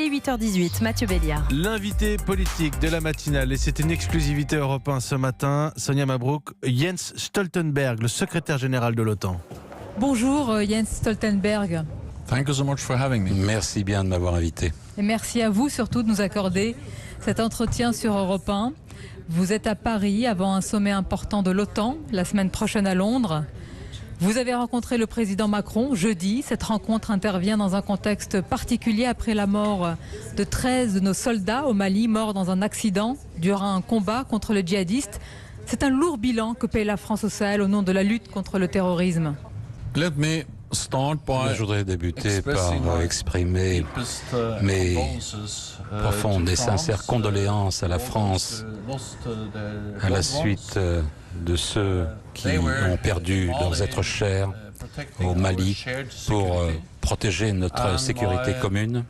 Les 8h18, Mathieu Béliard. L'invité politique de la matinale, et c'est une exclusivité Europe 1 ce matin, Sonia Mabrouk, Jens Stoltenberg, le secrétaire général de l'OTAN. Bonjour Jens Stoltenberg. Thank you so much for having me. Merci bien de m'avoir invité. Et merci à vous surtout de nous accorder cet entretien sur Europe 1. Vous êtes à Paris avant un sommet important de l'OTAN, la semaine prochaine à Londres. Vous avez rencontré le président Macron jeudi. Cette rencontre intervient dans un contexte particulier après la mort de 13 de nos soldats au Mali, morts dans un accident durant un combat contre le djihadiste. C'est un lourd bilan que paye la France au Sahel au nom de la lutte contre le terrorisme. Je voudrais débuter par exprimer mes profondes et sincères condoléances à la France à la suite de ceux qui ont perdu leurs êtres chers au Mali pour protéger notre sécurité commune,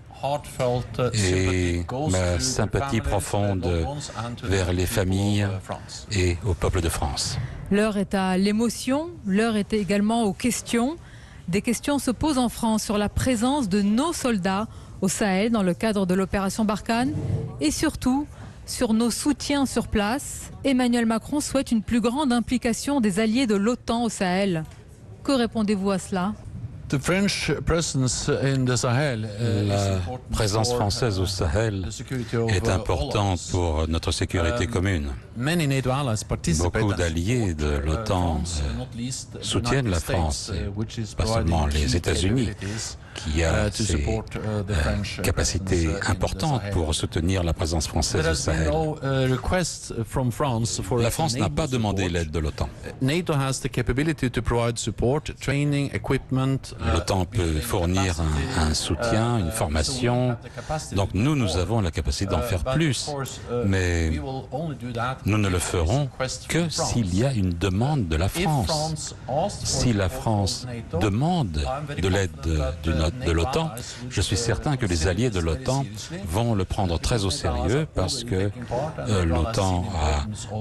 et ma sympathie profonde vers les familles et au peuple de France. L'heure est à l'émotion, l'heure est également aux questions. Des questions se posent en France sur la présence de nos soldats au Sahel dans le cadre de l'opération Barkhane et surtout sur nos soutiens sur place. Emmanuel Macron souhaite une plus grande implication des alliés de l'OTAN au Sahel. Que répondez-vous à cela ? La présence française au Sahel est importante pour notre sécurité commune. Beaucoup d'alliés de l'OTAN soutiennent la France, pas seulement les États-Unis, qui a des capacités importantes pour soutenir la présence française au Sahel. La France n'a pas demandé l'aide de l'OTAN. L'OTAN peut fournir un soutien, une formation. Donc nous avons la capacité d'en faire plus. Mais nous ne le ferons que s'il y a une demande de la France. Si la France demande de l'aide de l'OTAN, je suis certain que les alliés de l'OTAN vont le prendre très au sérieux parce que l'OTAN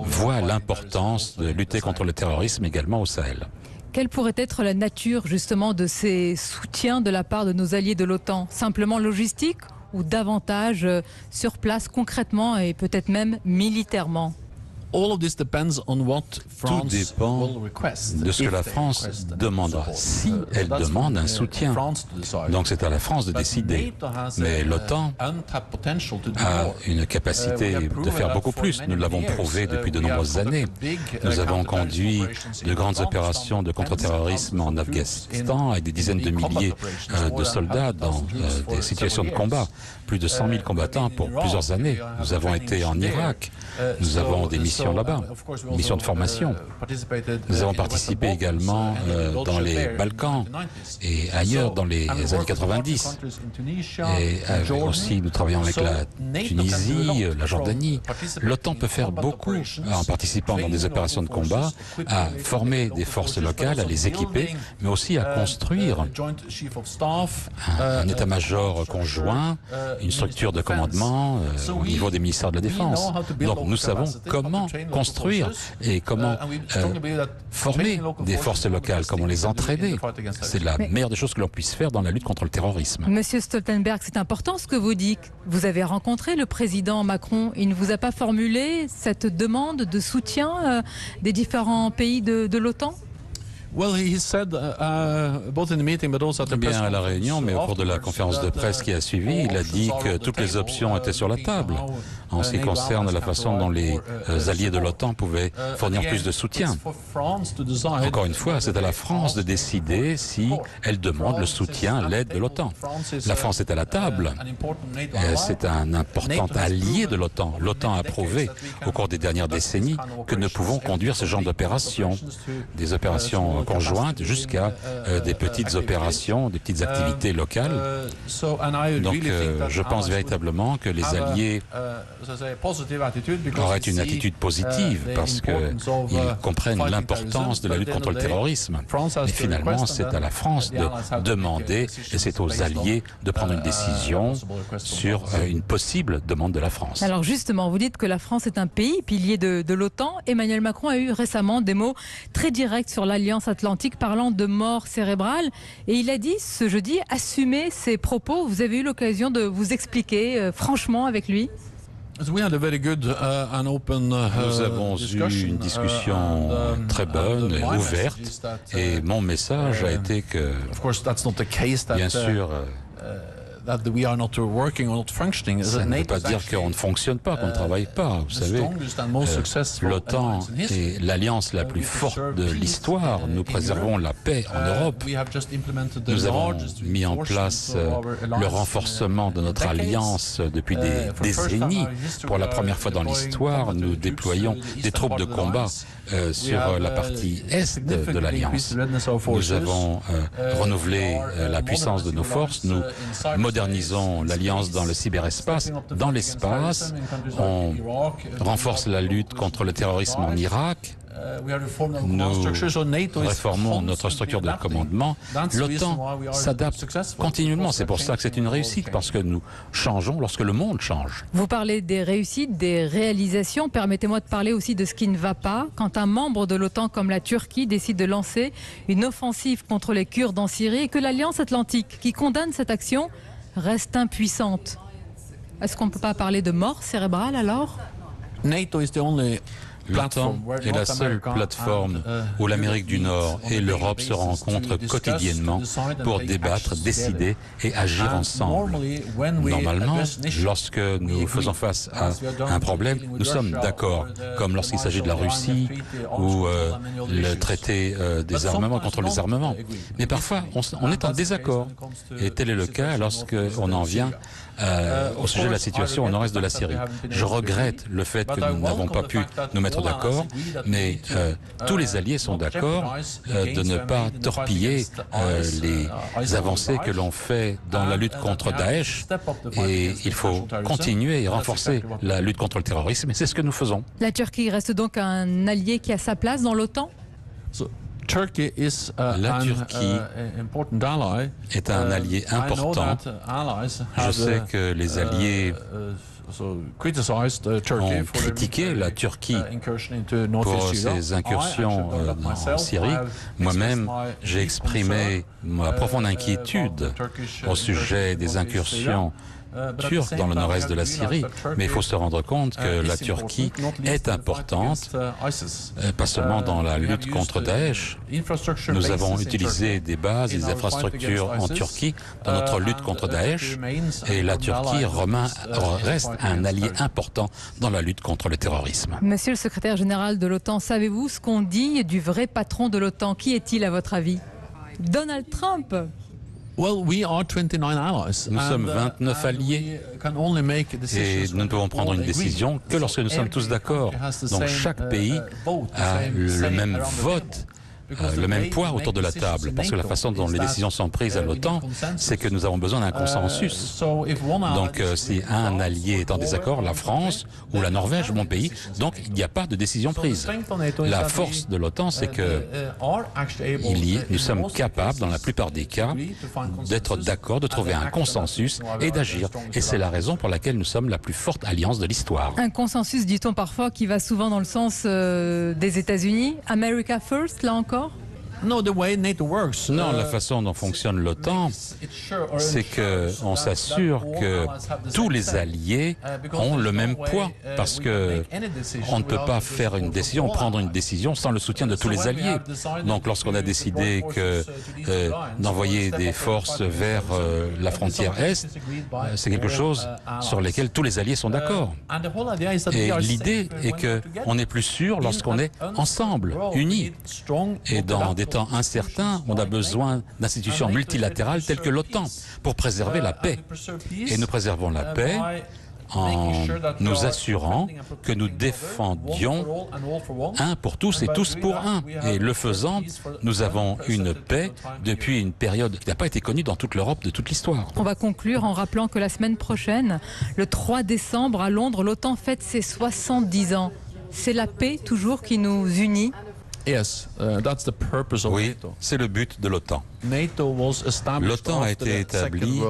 voit l'importance de lutter contre le terrorisme également au Sahel. Quelle pourrait être la nature justement de ces soutiens de la part de nos alliés de l'OTAN ? Simplement logistique ou davantage sur place concrètement et peut-être même militairement ? Tout dépend de ce que la France demandera. Si elle demande un soutien, donc c'est à la France de décider. Mais l'OTAN a une capacité de faire beaucoup plus. Nous l'avons prouvé depuis de nombreuses années. Nous avons conduit de grandes opérations de contre-terrorisme en Afghanistan avec des dizaines de milliers de soldats dans des situations de combat. Plus de 100 000 combattants pour plusieurs années. Nous avons été en Irak. Nous avons des missions là-bas, missions de formation. Nous avons participé également dans les Balkans et ailleurs dans les années 90. Et aussi, nous travaillons avec la Tunisie, la Jordanie. L'OTAN peut faire beaucoup en participant dans des opérations de combat, à former des forces locales, à les équiper, mais aussi à construire un état-major conjoint, une structure de commandement au niveau des ministères de la Défense. Donc nous savons comment construire et comment former des forces locales, comment les entraîner. C'est la meilleure des choses que l'on puisse faire dans la lutte contre le terrorisme. Monsieur Stoltenberg, c'est important ce que vous dites. Vous avez rencontré le président Macron. Il ne vous a pas formulé cette demande de soutien des différents pays de l'OTAN ? Bien à la réunion, mais au cours de la conférence de presse qui a suivi, il a dit que toutes les options étaient sur la table en ce qui concerne la façon dont les alliés de l'OTAN pouvaient fournir plus de soutien. Encore une fois, c'est à la France de décider si elle demande le soutien, l'aide de l'OTAN. La France est à la table. C'est un important allié de l'OTAN. L'OTAN a prouvé au cours des dernières décennies que nous pouvons conduire ce genre d'opérations, des opérations conjointes jusqu'à des petites opérations, des petites activités locales. Donc je pense véritablement que les alliés auraient une attitude positive parce qu'ils comprennent l'importance de la lutte contre le terrorisme. Mais finalement, c'est à la France de demander et c'est aux alliés de prendre une décision sur une possible demande de la France. Alors justement, vous dites que la France est un pays pilier de l'OTAN. Emmanuel Macron a eu récemment des mots très directs sur l'alliance Atlantique parlant de mort cérébrale. Et il a dit ce jeudi, assumer ses propos. Vous avez eu l'occasion de vous expliquer franchement avec lui? Nous avons eu une discussion très bonne et ouverte, et mon message a été que, bien sûr, ça ne veut pas dire qu'on ne fonctionne pas, qu'on ne travaille pas. Vous savez, l'OTAN est l'alliance la plus forte de l'histoire. Nous préservons la paix en Europe. Nous avons mis en place le renforcement de notre alliance depuis des décennies. Pour la première fois dans l'histoire, nous déployons des troupes de combat sur la partie est de l'alliance. Nous avons renouvelé la puissance de nos forces. Nous modernisons l'alliance dans le cyberespace. Dans l'espace, on renforce la lutte contre le terrorisme en Irak. Nous réformons notre structure de commandement. L'OTAN s'adapte continuellement. C'est pour ça que c'est une réussite, parce que nous changeons lorsque le monde change. Vous parlez des réussites, des réalisations. Permettez-moi de parler aussi de ce qui ne va pas. Quand un membre de l'OTAN comme la Turquie décide de lancer une offensive contre les Kurdes en Syrie et que l'Alliance Atlantique, qui condamne cette action, reste impuissante. Est-ce qu'on ne peut pas parler de mort cérébrale alors? L'OTAN est la seule plateforme où l'Amérique du Nord et l'Europe se rencontrent quotidiennement pour débattre, décider et agir ensemble. Normalement, lorsque nous faisons face à un problème, nous sommes d'accord, comme lorsqu'il s'agit de la Russie ou le traité des armements contre les armements. Mais parfois, on est en désaccord. Et tel est le cas lorsqu'on en vient au sujet de la situation au nord-est de la Syrie. Je regrette le fait que nous n'avons pas pu nous mettre d'accord, mais tous les alliés sont d'accord de ne pas torpiller les avancées que l'on fait dans la lutte contre Daesh, et il faut continuer et renforcer la lutte contre le terrorisme, et c'est ce que nous faisons. La Turquie reste donc un allié qui a sa place dans l'OTAN? La Turquie est un allié important. Je sais que les alliés ont critiqué la Turquie pour ses incursions en Syrie. Moi-même, j'ai exprimé ma profonde inquiétude au sujet des incursions turques dans le nord-est de la Syrie. Mais il faut se rendre compte que la Turquie est importante, pas seulement dans la lutte contre Daesh. Nous avons utilisé des bases et des infrastructures en Turquie dans notre lutte contre Daesh, et la Turquie reste un allié important dans la lutte contre le terrorisme. Monsieur le secrétaire général de l'OTAN, savez-vous ce qu'on dit du vrai patron de l'OTAN? Qui est-il à votre avis? Donald Trump? Nous sommes 29 alliés et nous ne pouvons prendre une décision que lorsque nous sommes tous d'accord. Donc chaque pays a le même vote, le même poids autour de la table, parce que la façon dont les décisions sont prises à l'OTAN, c'est que nous avons besoin d'un consensus. Donc si un allié est en désaccord, la France ou la Norvège, mon pays, donc il n'y a pas de décision prise. La force de l'OTAN, c'est que nous sommes capables, dans la plupart des cas, d'être d'accord, de trouver un consensus et d'agir. Et c'est la raison pour laquelle nous sommes la plus forte alliance de l'histoire. Un consensus, dit-on parfois, qui va souvent dans le sens des États-Unis. America first, là encore? Non, la façon dont fonctionne l'OTAN, c'est qu'on s'assure que tous les alliés ont le même poids, parce que on ne peut pas faire une décision, prendre une décision sans le soutien de tous les alliés. Donc lorsqu'on a décidé d'envoyer des forces vers la frontière Est, c'est quelque chose sur lequel tous les alliés sont d'accord. Et l'idée est qu'on est plus sûr lorsqu'on est ensemble, unis. Et dans des temps incertains, on a besoin d'institutions multilatérales telles que l'OTAN pour préserver la paix. Et nous préservons la paix en nous assurant que nous défendions un pour tous et tous pour un. Et le faisant, nous avons une paix depuis une période qui n'a pas été connue dans toute l'Europe de toute l'histoire. On va conclure en rappelant que la semaine prochaine, le 3 décembre à Londres, l'OTAN fête ses 70 ans. C'est la paix toujours qui nous unit? Oui, c'est le but de l'OTAN. L'OTAN a été établie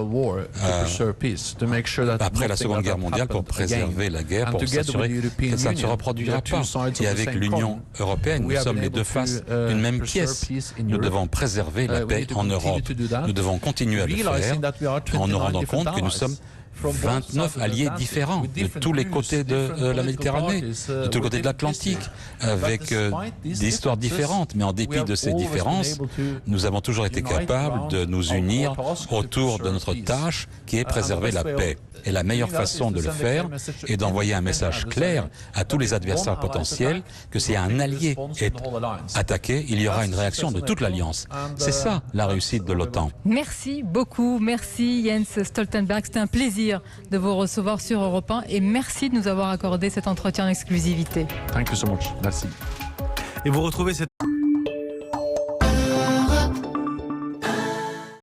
après la Seconde Guerre mondiale pour préserver la guerre, pour s'assurer que ça ne se reproduira pas. Et avec l'Union européenne, nous sommes les deux faces d'une même pièce. Nous devons préserver la paix en Europe. Nous devons continuer à le faire en nous rendant compte que nous sommes 29 alliés différents de tous les côtés de la Méditerranée, de tous les côtés de l'Atlantique, avec des histoires différentes. Mais en dépit de ces différences, nous avons toujours été capables de nous unir autour de notre tâche qui est préserver la paix. Et la meilleure façon de le faire est d'envoyer un message clair à tous les adversaires potentiels que si un allié est attaqué, il y aura une réaction de toute l'Alliance. C'est ça la réussite de l'OTAN. Merci beaucoup, merci Jens Stoltenberg, c'était un plaisir de vous recevoir sur Europe 1 et merci de nous avoir accordé cet entretien en exclusivité. Thank you so much. Merci. Et vous retrouvez cette